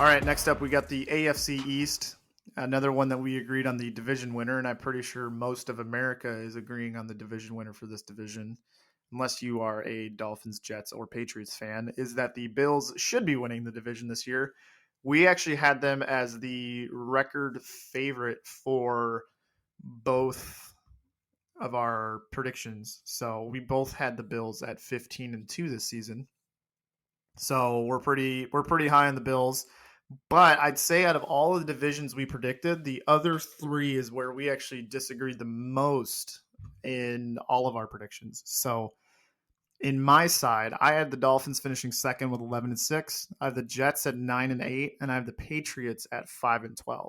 All right, next up we got the AFC East, another one that we agreed on the division winner, and I'm pretty sure most of America is agreeing on the division winner for this division, unless you are a Dolphins, Jets, or Patriots fan, is that the Bills should be winning the division this year. We actually had them as the record favorite for both of our predictions. So we both had the Bills at 15-2 this season. So we're pretty high on the Bills. But I'd say out of all of the divisions we predicted, the other three is where we actually disagreed the most in all of our predictions. So in my side, I had the Dolphins finishing second with 11-6. I have the Jets at 9-8, and I have the Patriots at 5-12.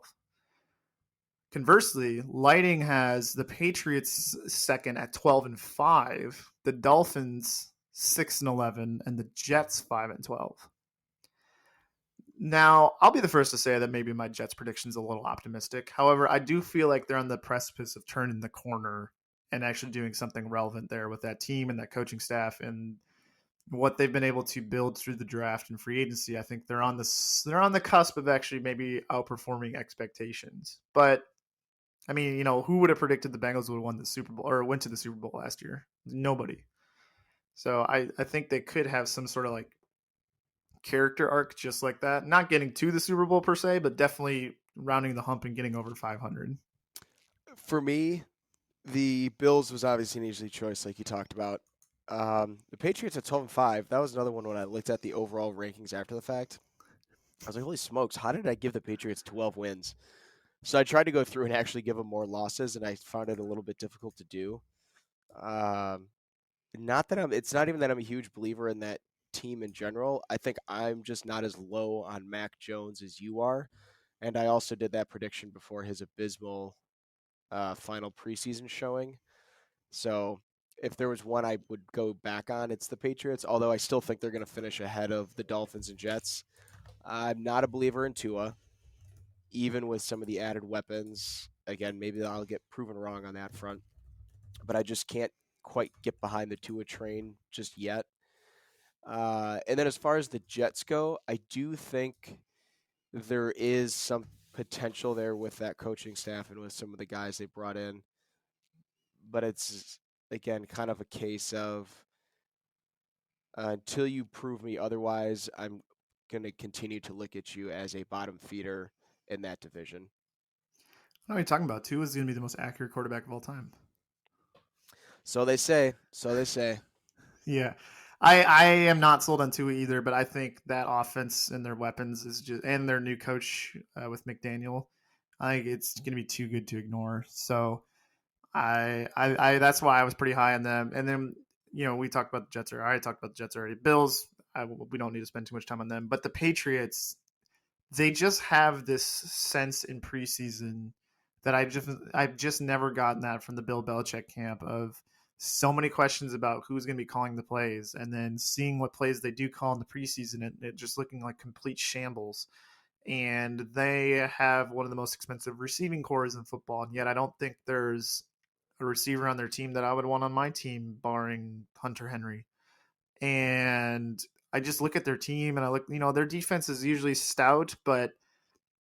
Conversely, Lighting has the Patriots second at 12-5, the Dolphins 6-11, and the Jets 5-12. Now, I'll be the first to say that maybe my Jets prediction is a little optimistic. However, I do feel like they're on the precipice of turning the corner and actually doing something relevant there with that team and that coaching staff and what they've been able to build through the draft and free agency. I think they're on the cusp of actually maybe outperforming expectations. But I mean, who would have predicted the Bengals would have won the Super Bowl or went to the Super Bowl last year? Nobody. So I think they could have some sort of like character arc just like that. Not getting to the Super Bowl per se, but definitely rounding the hump and getting over 500. For me, the Bills was obviously an easy choice, like you talked about. The Patriots at 12-5. That was another one when I looked at the overall rankings after the fact. I was like, holy smokes, how did I give the Patriots 12 wins? So I tried to go through and actually give them more losses, and I found it a little bit difficult to do. It's not even that I'm a huge believer in that team in general. I think I'm just not as low on Mac Jones as you are. And I also did that prediction before his abysmal final preseason showing. So if there was one I would go back on, it's the Patriots, although I still think they're going to finish ahead of the Dolphins and Jets. I'm not a believer in Tua, even with some of the added weapons. Again, maybe I'll get proven wrong on that front, but I just can't quite get behind the Tua train just yet. And then as far as the Jets go, I do think there is some potential there with that coaching staff and with some of the guys they brought in. But it's, again, kind of a case of until you prove me otherwise, I'm going to continue to look at you as a bottom feeder in that division. What are you talking about? Tua is going to be the most accurate quarterback of all time. So they say. So they say. Yeah. I am not sold on Tua either, but I think that offense and their weapons is just, and their new coach with McDaniel, I think it's going to be too good to ignore. So I that's why I was pretty high on them. And then, we talked about the Jets already. I talked about the Jets already. Bills, we don't need to spend too much time on them. But the Patriots, they just have this sense in preseason that I've just never gotten that from the Bill Belichick camp of so many questions about who's going to be calling the plays, and then seeing what plays they do call in the preseason, and it just looking like complete shambles. And they have one of the most expensive receiving cores in football, and yet I don't think there's a receiver on their team that I would want on my team, barring Hunter Henry. And I just look at their team and I look, their defense is usually stout, but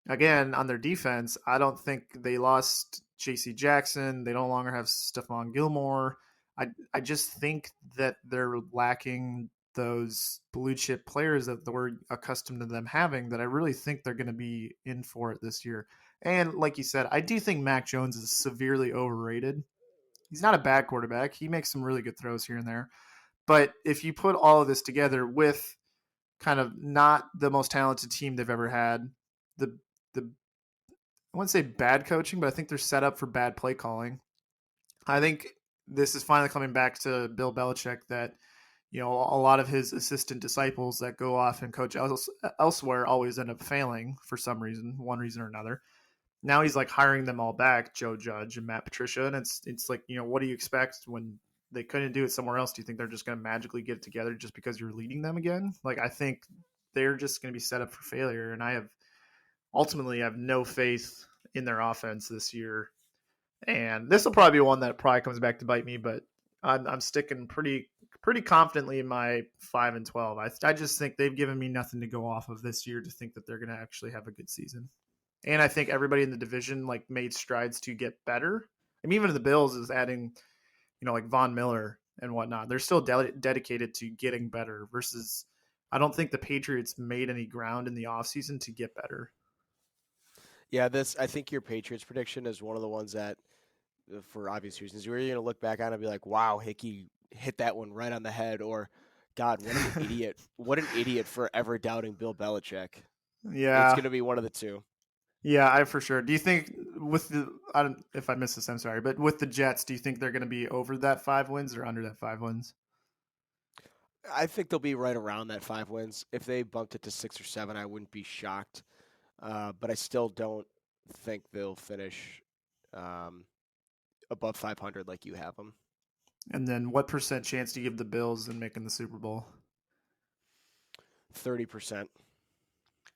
again, on their defense, I don't think they lost J.C. Jackson. They no longer have Stephon Gilmore. I just think that they're lacking those blue chip players that we're accustomed to them having, that I really think they're going to be in for it this year. And like you said, I do think Mac Jones is severely overrated. He's not a bad quarterback. He makes some really good throws here and there. But if you put all of this together with kind of not the most talented team they've ever had, the I wouldn't say bad coaching, but I think they're set up for bad play calling. I think this is finally coming back to Bill Belichick, that a lot of his assistant disciples that go off and coach elsewhere always end up failing for some reason, one reason or another. Now he's like hiring them all back, Joe Judge and Matt Patricia, and it's like, what do you expect when they couldn't do it somewhere else? Do you think they're just going to magically get it together just because you're leading them again? Like, I think they're just going to be set up for failure, and I have no faith in their offense this year. And this will probably be one that probably comes back to bite me, but I'm sticking pretty pretty confidently in my 5-12. I just think they've given me nothing to go off of this year to think that they're going to actually have a good season. And I think everybody in the division like made strides to get better. I mean, even the Bills is adding, like Von Miller and whatnot. They're still dedicated to getting better versus I don't think the Patriots made any ground in the offseason to get better. Yeah, I think your Patriots prediction is one of the ones that, for obvious reasons, you're going to look back on and be like, wow, Hickey hit that one right on the head, or God, what an idiot. What an idiot for ever doubting Bill Belichick. Yeah. It's going to be one of the two. Yeah, I for sure. Do you think with I don't if I missed this, I'm sorry, but with the Jets, do you think they're going to be over that 5 wins or under that 5 wins? I think they'll be right around that 5 wins. If they bumped it to 6 or 7, I wouldn't be shocked. But I still don't think they'll finish above 500 like you have them. And then what percent chance do you give the Bills in making the Super Bowl? 30%.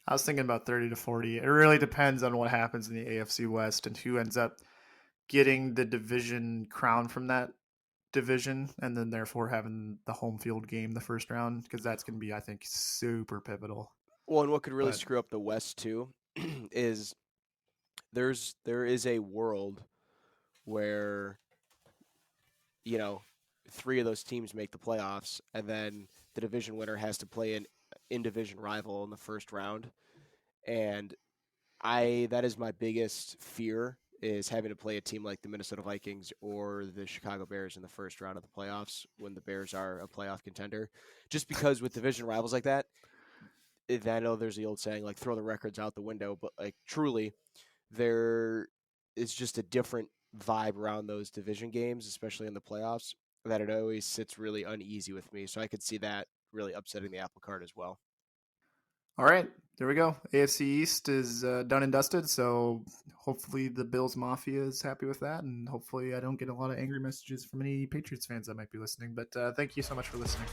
I was thinking about 30 to 40. It really depends on what happens in the AFC West and who ends up getting the division crown from that division, and then therefore having the home field game the first round, because that's going to be, I think, super pivotal. Well, and what could really screw up the West too is there is a world where, 3 of those teams make the playoffs, and then the division winner has to play an in-division rival in the first round. And that is my biggest fear, is having to play a team like the Minnesota Vikings or the Chicago Bears in the first round of the playoffs when the Bears are a playoff contender. Just because with division rivals like that, I know there's the old saying, like, throw the records out the window, but, like, truly, there is just a different vibe around those division games, especially in the playoffs, that it always sits really uneasy with me. So I could see that really upsetting the apple cart as well. All right, there we go. AFC East is done and dusted, so hopefully the Bills Mafia is happy with that, and hopefully I don't get a lot of angry messages from any Patriots fans that might be listening. But thank you so much for listening.